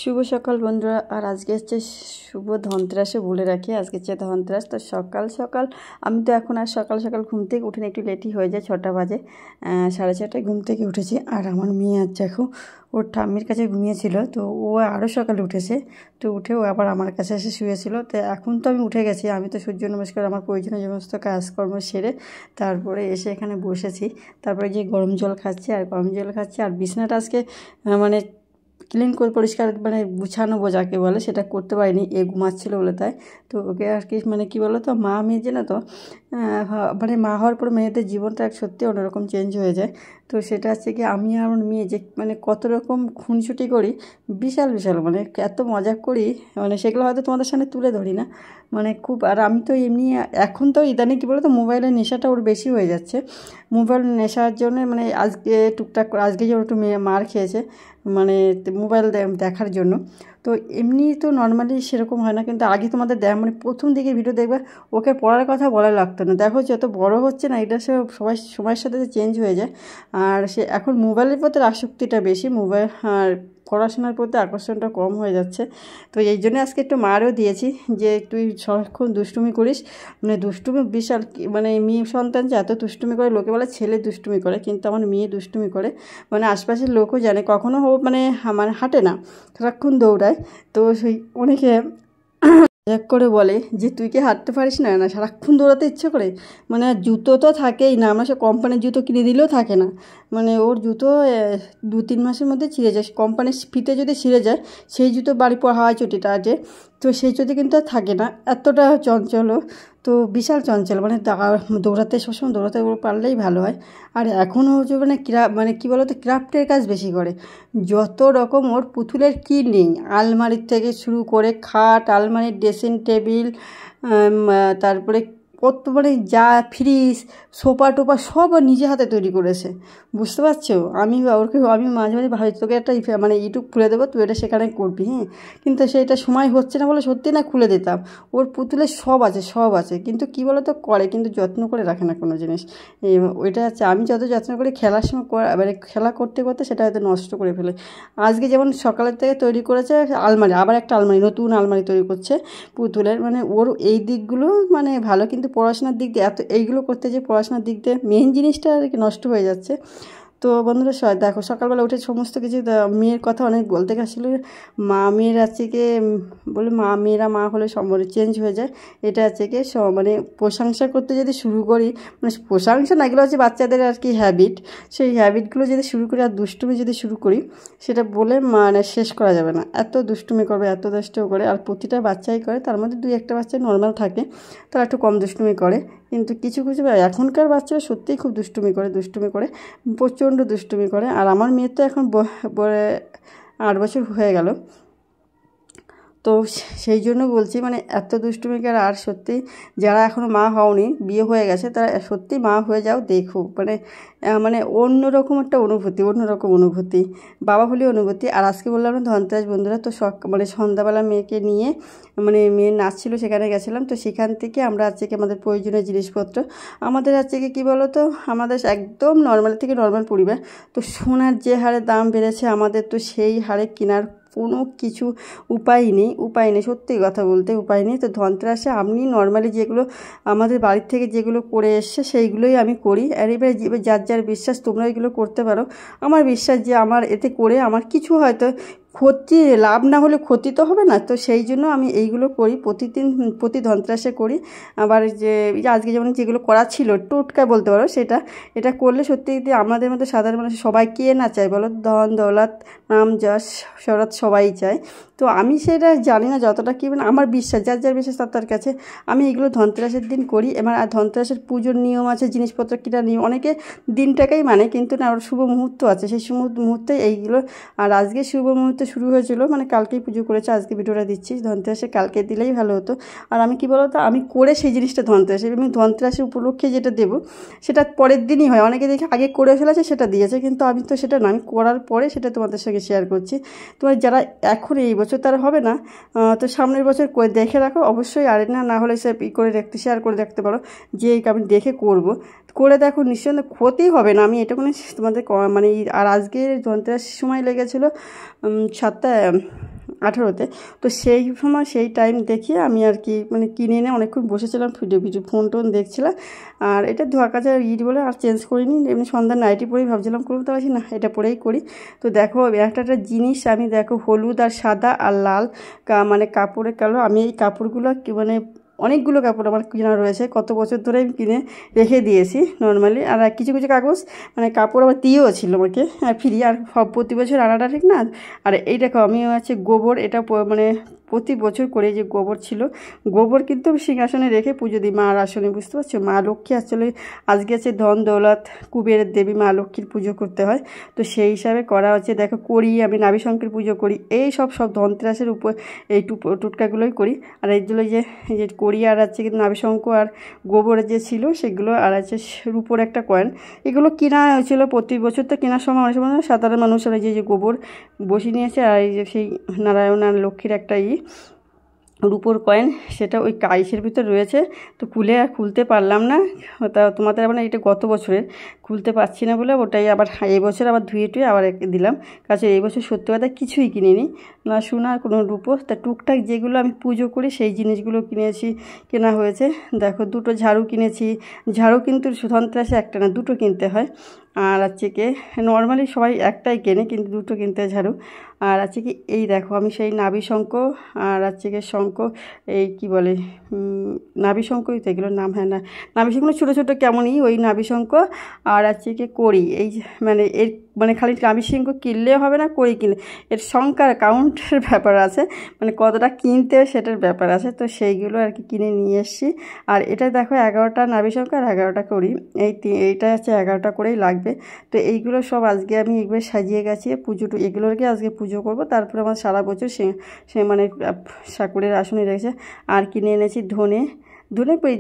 শুভ সকাল বন্ধুরা। আর আজকে হচ্ছে শুভ ধনতেরাসে বলে রাখি, আজকে হচ্ছে ধনতেরাস। তো সকাল সকাল আমি তো এখন আর সকাল সকাল ঘুম থেকে উঠে একটু লেটই হয়ে যায়, 6টা বাজে, 6:30টায় ঘুম থেকে উঠেছি। আর আমার মেয়ে আজ দেখো ওর ঠাম্মির কাছে ঘুমিয়েছিল, তো ও আরও সকালে উঠেছে। তো উঠেও আবার আমার কাছে এসে শুয়েছিল। তো এখন তো আমি উঠে গেছি, আমি তো সূর্য নমস্কার আমার প্রয়োজনীয় সমস্ত কাজকর্ম সেরে তারপরে এসে এখানে বসেছি। তারপরে যে গরম জল খাচ্ছি আর বিছানাটা আজকে মানে ক্লিন করে পরিষ্কার মানে গুছানো যাকে বলে সেটা করতে পারিনি, ঘুমাচ্ছিলো বলে। তাই তো ওকে আর কি মানে কী বলো তো, মা মেয়ে যে না তো মানে মা হওয়ার পর মেয়েদের জীবনটা সত্যি অন্যরকম চেঞ্জ হয়ে যায়। তো সেটা হচ্ছে কি, আমি আর আমার মেয়ে যে মানে কত রকম খুনসুটি করি, বিশাল বিশাল মানে এত মজা করি, মানে সেগুলো হয়তো তোমাদের সামনে তুলে ধরি না। মানে খুব, আর আমি তো এমনি এখন তো ইদানিং কী বলো তো, মোবাইলের নেশাটা ওর বেশি হয়ে যাচ্ছে। মোবাইল নেশার জন্য মানে আজকে টুকটাক আজকে যে একটু মার খেয়েছে মানে মোবাইল দেখার জন্য। তো এমনি তো নর্মালি সেরকম হয় না, কিন্তু আগে তোমাদের মানে প্রথম দিকে ভিডিও দেখবে ওকে পড়ার কথা বলা লাগতো না। দেখো যত বড় হচ্ছে না, এটা সে সবাই সময়ের সাথে চেঞ্জ হয়ে যায়। আর সে এখন মোবাইলের প্রতি আসক্তিটা বেশি, মোবাইল আর পড়াশোনার প্রতি আকর্ষণটা কম হয়ে যাচ্ছে। তো এই জন্য আজকে একটু মারও দিয়েছি যে তুই সারাক্ষণ দুষ্টুমি করিস, মানে দুষ্টুমি বিশাল, মানে মেয়ে সন্তান যে এত দুষ্টুমি করে, লোকে বলে ছেলে দুষ্টুমি করে, কিন্তু আমার মেয়ে দুষ্টুমি করে। মানে আশপাশের লোকও জানে, কখনও ও মানে হাঁটে না, সারাক্ষণ দৌড়ায়। তো সেই অনেকে মজাক করে বলে যে তুই কি হাঁটতে পারিস না, না সারাক্ষণ দৌড়াতে ইচ্ছে করে। মানে আর জুতো তো থাকেই না, আমরা সে কোম্পানির জুতো কিনে দিলেও থাকে না। মানে ওর জুতো 2-3 মাসের মধ্যে ছিঁড়ে যায়, কোম্পানির ফিতে যদি ছিঁড়ে যায় সেই জুতো বাড়ি পর হাওয়ায় চটিটা আছে, তো সেই চটি কিন্তু আর থাকে না। এতটা চঞ্চল, তো বিশাল চঞ্চল, মানে দৌড়াতে সবসময় দৌড়াতে পারলেই ভালো হয়। আর এখনও হচ্ছে মানে কী বলো তো, ক্রাফটের কাজ বেশি করে। যত রকম ওর পুতুলের কী নেই, আলমারির থেকে শুরু করে খাট, আলমারির ড্রেসিং টেবিল, তারপরে কত মানে যা ফ্রিজ, সোফা টোফা সব নিজে হাতে তৈরি করেছে, বুঝতে পারছো। আমি মাঝে মাঝে ভাবি তোকে একটা মানে ইউটিউব খুলে দেবো, তুই এটা সেখানে করবি, হ্যাঁ। কিন্তু সেটা সময় হচ্ছে না বলে সত্যি না খুলে দিতাম। ওর পুতুলের সব আছে, কিন্তু কী বলো তো করে, কিন্তু যত্ন করে রাখে না কোনো জিনিস। ওইটা হচ্ছে আমি যত যত্ন করি, খেলার সময় মানে খেলা করতে করতে সেটা হয়তো নষ্ট করে ফেলে। আজকে যেমন সকালের থেকে তৈরি করেছে আলমারি, আবার একটা আলমারি, নতুন আলমারি তৈরি করছে পুতুলের। মানে ওর এই দিকগুলো মানে ভালো, কিন্তু পড়াশোনার দিক দিয়ে এইগুলো করতে যে পড়াশোনার দিক দিয়ে মেইন জিনিসটা আর কি নষ্ট হয়ে যাচ্ছে। তো বন্ধুরা দেখো সকালবেলা উঠে সমস্ত কিছু মেয়ের কথা অনেক বলতে গেছিলো। মেয়ের আছে কি বলে, মেয়েরা মা হলে মানে চেঞ্জ হয়ে যায়, এটা আছে কি মানে প্রশংসা করতে যদি শুরু করি, মানে প্রশংসা না, এগুলো হচ্ছে বাচ্চাদের আর কি হ্যাবিট। সেই হ্যাবিটগুলো যদি শুরু করি আর দুষ্টুমি যদি শুরু করি, সেটা বলে মানে শেষ করা যাবে না। এত দুষ্টুমি করবে, এত দুষ্টুমি করে, আর প্রতিটা বাচ্চাই করে, তার মধ্যে 2-1টা বাচ্চা নর্মাল থাকে, তারা একটু কম দুষ্টুমি করে। কিন্তু কিছু কিছু এখনকার বাচ্চারা সত্যিই খুব দুষ্টুমি করে, প্রচণ্ড দুষ্টুমি করে। আর আমার মেয়ের তো এখন 8 বছর হয়ে গেল। তো সেই জন্য বলছি, মানে এত দুষ্টুমিকার। আর সত্যি যারা এখনও মা হওনি, বিয়ে হয়ে গেছে, তারা সত্যি মা হয়ে যাও, দেখো মানে অন্যরকম একটা অনুভূতি, বাবা হলে অনুভূতি। আর আজকে বললাম না ধনতেরাস বন্ধুরা, তো মানে সন্ধ্যাবেলা মেয়েকে নিয়ে মানে মেয়ের নাচ ছিল, সেখানে গেছিলাম। তো সেখান থেকে আমরা আজকে আমাদের প্রয়োজনীয় জিনিসপত্র, আমাদের আজকে কী বলো তো, আমাদের একদম নর্মাল থেকে নর্মাল পরিবার, তো সোনার যে হারে দাম বেড়েছে আমাদের, তো সেই হারে কেনার কোনো কিছু উপায় নেই, সত্যি কথা বলতে উপায় নেই। তো ধনতেরাসে আমি নর্মালি যেগুলো আমাদের বাড়ির থেকে যেগুলো করে এসছে সেইগুলোই আমি করি। আর এবারে যার বিশ্বাস, তোমরা এগুলো করতে পারো। আমার বিশ্বাস যে আমার এতে করে আমার কিছু হয়তো ক্ষতি, লাভ না হলে ক্ষতি তো হবে না। তো সেই জন্য আমি এইগুলো করি, প্রতি ধনতেরাসে করি। আবার যে আজকে যেমন যেগুলো করা ছিল টোটকা বলতে পারো, এটা করলে সত্যি আমাদের মতো সাধারণ মানুষ সবাই কে না চায় বলো, ধন দৌলত নাম যশ শরৎ সবাই চায়। তো আমি সেটা জানি না যতটা কী, মানে আমার বিশ্বাস, যার বিশ্বাস তার কাছে আমি এগুলো ধনতেরাসের দিন করি। এবার আর ধনতেরাসের পুজোর নিয়ম আছে, জিনিসপত্র কিনা নিয়ম, অনেকে দিনটাকেই মানে, কিন্তু না, ওর শুভ মুহূর্ত আছে, সেই শুভ মুহূর্তে এইগুলো। আর আজকে শুভ মুহূর্তে শুরু হয়েছিল, মানে কালকেই পুজো করেছে, আজকে ভিডিওটা দিচ্ছি। ধনতেরাসে কালকে দিলেই ভালো হতো। আর আমি কী বলতো, আমি করে সেই জিনিসটা ধনতেরাসে, আমি ধনতেরাসের উপলক্ষে যেটা দেবো সেটা পরের দিনই হয়। অনেকে দেখে আগে করে ফেলেছে সেটা দিয়েছে, কিন্তু আমি তো সেটা না, আমি করার পরে সেটা তোমাদের সঙ্গে শেয়ার করছি। তোমার যারা এখন এই বছর তারা হবে না, তো সামনের বছর করে দেখে রাখো অবশ্যই। আর না হলে সে করে দেখতে শেয়ার করে দেখতে পারো যে আমি দেখে করে দেখো, নিশ্চয়ই ক্ষতি হবে না, আমি এটা তোমাদের মানে। আর আজকে ধনতেরাস সময় লেগেছিলো 7টা 18-তে। তো সেই সময় সেই টাইম দেখিয়ে আমি আর কি মানে কিনে এনে অনেকক্ষণ বসেছিলাম, ভিডিও ফোন টোন দেখছিলাম। আর এটা ধোয়া কাচা ইট বলে আর চেঞ্জ করিনি, এমনি সন্ধ্যার নাইটি পরেই ভাবছিলাম করতে পারছি না, এটা পরেই করি। তো দেখো একটা জিনিস আমি দেখো হলুদ আর সাদা আর লাল মানে কাপড়ের কালো, আমি এই কাপড়গুলো মানে অনেকগুলো কাপড় আমার কেনা রয়েছে, কত বছর ধরে আমি কিনে রেখে দিয়েছি নর্মালি। আর কিছু কিছু কাগজ মানে কাপড় আবার দিয়েও ছিল আমাকে ফ্রি, আর সব প্রতি বছর আনাটা ঠিক না। আর এই দেখো আমি হচ্ছে গোবর, এটা মানে প্রতি বছর করে যে গোবর ছিল, গোবর কিন্তু আমি সিংহাসনে রেখে পুজো দিই মার আসনে, বুঝতে পারছো। মা লক্ষ্মী আসলে আজকে আছে ধন দৌলত কুবেরের দেবী, মা লক্ষ্মীর পুজো করতে হয়, তো সেই হিসাবে করা হচ্ছে। দেখো করি আমি নাভিশঙ্করের পুজো করি, এই সব ধনতেরাসের উপর এই টোটকাগুলোই করি। আর এইগুলো যে করি, আর আছে কিন্তু নাভিশঙ্ক আর গোবর যে ছিল সেগুলো, আর আছে রূপোর একটা কয়েন, এগুলো কেনা হয়েছিল প্রতি বছর। তো কেনার সময় অনেক সময় সাধারণ মানুষরা যে গোবর বসিয়ে নিয়েছে, আর এই যে সেই নারায়ণ আর লক্ষ্মীর একটা রূপোর কয়েন, সেটা ওই কাইসের ভিতর রয়েছে। তো খুলতে পারলাম না, তা তোমাদের আবার এটা গত বছরের খুলতে পারছি না বলে ওটাই আবার এই বছর আবার ধুয়ে টুয়ে আবার দিলাম কাছে। এই বছর সত্যি কথা কিছুই কিনিনি, না সোনা কোনো রূপো, তা টুকটাক যেগুলো আমি পুজো করি সেই জিনিসগুলো কেনা হয়েছে। দেখো দুটো ঝাড়ু কিনেছি, ঝাড়ু কিন্তু ধনতেরাসে একটা না দুটো কিনতে হয়। আর আছে কি নর্মালি সবাই একটাই কেনে, কিন্তু দুটো কিনতে হয় ঝাড়ু। আর আছে কি এই দেখো আমি সেই নাভিশঙ্খ, আর আছে কি শঙ্খ, এই কি বলে নাভিশঙ্খই তো এগুলোর নাম, হ্যাঁ না নাভিশঙ্খ ছোটো ছোটো কেমনই ওই নাভিশঙ্খ। আর আছে কি করি, এই মানে এর মানে খালি নাভিশঙ্খ কিনলেও হবে না, করি কিনলে এর সংখ্যার কাউন্টের ব্যাপার আছে, মানে কতটা কিনতে সেটার ব্যাপার আছে। তো সেইগুলো আর কি কিনে নিয়ে এসেছি। আর এটা দেখো 11টা নাভিশঙ্খ আর 11টা করি, এইটা আছে 11টা করেই লাগবে। তো এইগুলো সব আজকে আমি একবার সাজিয়ে গেছি এগুলোকে আজকে পুজো করব। তারপরে আমার সারা বছর সে মানে ঠাকুরের আসনে রেখেছে। আর কিনে এনেছি ধনে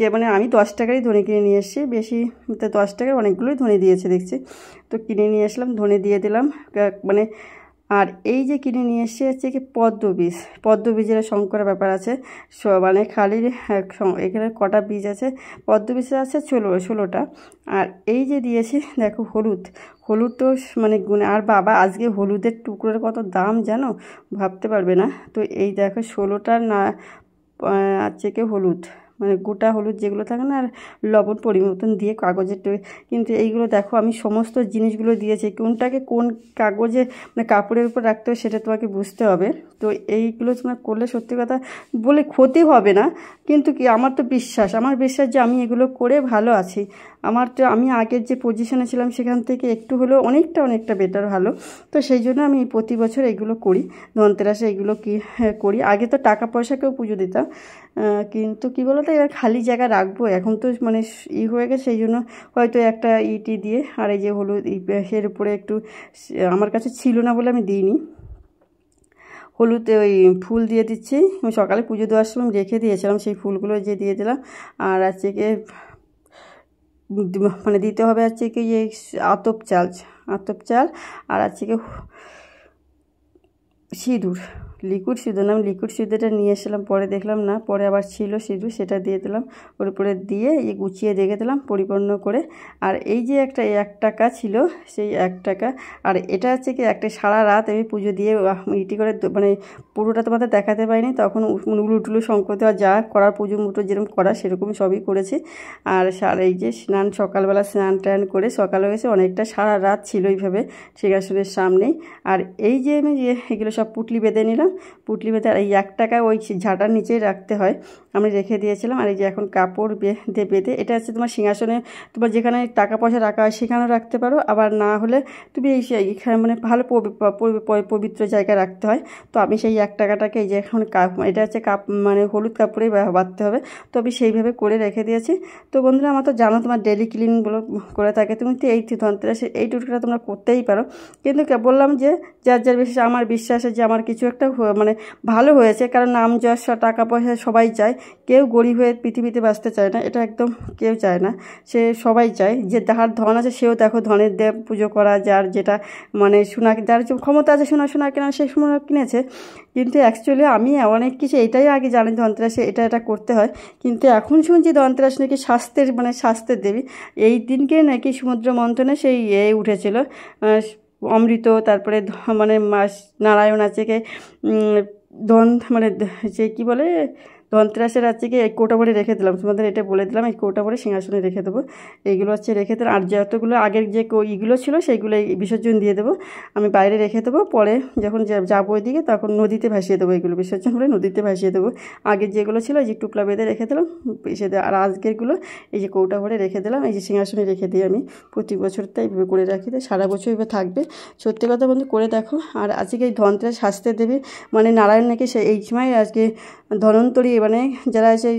যে মানে আমি 10 টাকারই ধনে কিনে নিয়ে এসেছি, বেশি 10 টাকার অনেকগুলোই ধনে দিয়েছে দেখছি। তো কিনে নিয়ে আসলাম, ধনে দিয়ে দিলাম মানে। আর এই যে কিনে নিয়ে এসেছি হচ্ছে কি পদ্মবীজের শঙ্করের ব্যাপার আছে, মানে খালি এখানে কটা বীজ আছে, পদ্মবীজ আছে 16টা। আর এই যে দিয়েছি দেখো হলুদ তো মানে গুণে, আর বাবা আজকে হলুদের টুকরোর কত দাম জানো, ভাবতে পারবে না। তো এই দেখো 16টা না আছে কি হলুদ, মানে গোটা হলুদ যেগুলো থাকে না, আর লবণ পরিমতন দিয়ে কাগজের কিন্তু এইগুলো দেখো আমি সমস্ত জিনিসগুলো দিয়েছি, কোনটাকে কোন কাগজে মানে কাপড়ের উপর রাখতে হবে সেটা তোমাকে বুঝতে হবে। তো এইগুলো তোমরা করলে সত্যি কথা বলে ক্ষতি হবে না, কিন্তু কি আমার বিশ্বাস যে আমি এগুলো করে ভালো আছি। আমি আগের যে পজিশনে ছিলাম সেখান থেকে একটু হলেও অনেকটা বেটার ভালো। তো সেই জন্য আমি প্রতি বছর এগুলো করি, ধনতেরাসে এগুলো করি। আগে তো টাকা পয়সাকেও পুজো দিতাম, কিন্তু কি বলো তো এবার খালি জায়গা রাখবো, এখন তো মানে হয়ে গেছে, সেই জন্য হয়তো একটা ইটি দিয়ে, আর এই যে হলুদ এর উপরে একটু আমার কাছে ছিল না বলে আমি দিইনি, হলুদে ওই ফুল দিয়ে দিচ্ছি। আমি সকালে পুজো দেওয়ার সময় রেখে দিয়েছিলাম, সেই ফুলগুলো যে দিয়ে দিলাম। আর আছে কি মানে দিতে হবে হচ্ছে কি যে আতপ চাল, আর আছে কি সিঁদুর, লিকুইড সিঁদুরটা নিয়ে এসেছিলাম, পরে দেখলাম না, পরে আবার ছিল সিঁদুর, সেটা দিয়ে দিলাম ওর উপরে দিয়ে গুছিয়ে রেখে দিলাম পরিপূর্ণ করে। আর এই যে একটা 1 টাকা ছিল, সেই 1 টাকা, আর এটা হচ্ছে কি একটা সারা রাত আমি পুজো দিয়ে ইটি করে, মানে পুরোটা তোমাদের দেখাতে পারিনি, তখন উলুটুলু শঙ্খ দেওয়া যা করার পুজো মুটো যেরকম করা সেরকম সবই করেছি। আর এই যে সকালবেলা স্নান টান করে সকালে হয়েছে, অনেকটা সারা রাত ছিল এইভাবে সিংহাসনের সামনেই। আর এই যে আমি এগুলো সব পুটলি বেঁধে নিলাম, আর এই 1 টাকা ওই ঝাঁটার নিচেই রাখতে হয়, আমি রেখে দিয়েছিলাম। আর এই যে এখন কাপড় বেঁধে, এটা হচ্ছে তোমার সিংহাসনে তোমার যেখানে টাকা পয়সা রাখা হয় সেখানেও রাখতে পারো, আবার না হলে তুমি এইখানে মানে ভালো পবিত্র জায়গায় রাখতে হয়। তো আমি সেই 1 টাকাটাকে এই যে এখন এটা হচ্ছে মানে হলুদ কাপড়েই বাঁধতে হবে, তো আমি সেইভাবে করে রেখে দিয়েছি। তো বন্ধুরা আমার তো জানো তোমার ডেলি ক্লিনগুলো করে থাকে, তুমি তো এই ধনতেরাসে এই টুকটা তোমরা করতেই পারো, কিন্তু বললাম যে যার বিশেষ আমার বিশ্বাসে যে আমার কিছু একটা মানে ভালো হয়েছে, কারণ নাম যশ টাকা পয়সা সবাই চায়, কেউ গরিব হয়ে পৃথিবীতে বাঁচতে চায় না, এটা একদম কেউ চায় না, সে সবাই চায় যে যার ধন আছে সেও দেখো ধনের দেব পুজো করা, যার যেটা মানে যার ক্ষমতা আছে সোনা কেনা সে সোনা কিনেছে। কিন্তু অ্যাকচুয়ালি আমি অনেক কিছু এটাই আগে জানি ধনতেরাসে এটা করতে হয়, কিন্তু এখন শুনছি ধনতেরাস নাকি স্বাস্থ্যের দেবী, এই দিনকে নাকি সমুদ্র মন্থনে সেই উঠেছিল অমৃত, তারপরে মানে নারায়ণ আছে কে মানে যে কী বলে ধনতেরাসের আছে কি এই কৌটা ভরে রেখে দিলাম, তোমাদের এটা বলে দিলাম, এই কৌটা ভরে সিংহাসনে রেখে দেবো। এইগুলো হচ্ছে রেখে দিলাম। আর যতগুলো আগের যে ইগুলো ছিল সেইগুলো বিসর্জন দিয়ে দেবো, আমি বাইরে রেখে দেবো। পরে যখন যাবো ওইদিকে তখন নদীতে ভাসিয়ে দেবো, এগুলো বিসর্জন হলে নদীতে ভাসিয়ে দেবো। আগের যেগুলো ছিল এই যে টুকলা বেঁধে রেখে দিলাম আর আজকেরগুলো এই যে কৌটা ভরে রেখে দিলাম, এই যে সিংহাসনে রেখে দিই। আমি প্রতি বছর তাই এইভাবে করে রাখি, তাই সারা বছর এইভাবে থাকবে। সত্যি কথা বন্ধু করে দেখো। আর আজকে এই ধনতেরাস শাস্তে দেবে মানে নারায়ণ নাকি এই সময় আজকে ধন্বন্তরী মানে যারা সেই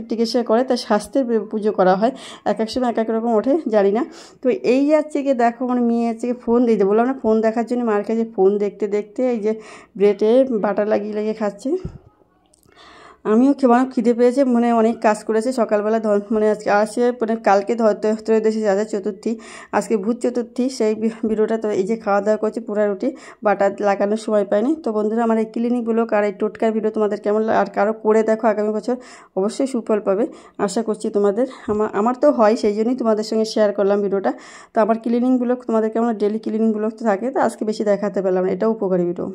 চিকিৎসা করে তার স্বাস্থ্যের পুজো করা হয়, এক এক সময় এক এক রকম ওঠে জানি না। তো এই যাচ্ছে গিয়ে দেখো মানে মেয়ে হচ্ছে গিয়ে ফোন দিতে বললাম না, ফোন দেখার জন্য মার কাছে ফোন দেখতে দেখতে এই যে ব্রেডে বাটার লাগিয়ে খাচ্ছে। আমিও খিদে পেয়েছে, মানে অনেক কাজ করেছে সকালবেলা মানে আজকে আসে মানে কালকে ত্রয়োদশী আছে চতুর্থী, আজকে ভূত চতুর্থী, সেই ভিডিওটা। তো এই যে খাওয়া দাওয়া করছে পুরা রুটি, বাটার লাগানোর সময় পাইনি। তো বন্ধুরা আমার এই ক্লিনিক ব্লগ আর এই টোটকার ভিডিও তোমাদের কেমন আর কারো করে দেখো, আগামী বছর অবশ্যই সুফল পাবে আশা করছি তোমাদের। আমার তো হয়, সেই জন্যই তোমাদের সঙ্গে শেয়ার করলাম ভিডিওটা। তো আমার ক্লিনিক ব্লগ তোমাদের কেমন, ডেলি ক্লিনিক ব্লগ তো থাকে, তো আজকে বেশি দেখাতে পারলাম না, এটাও উপকারী ভিডিও।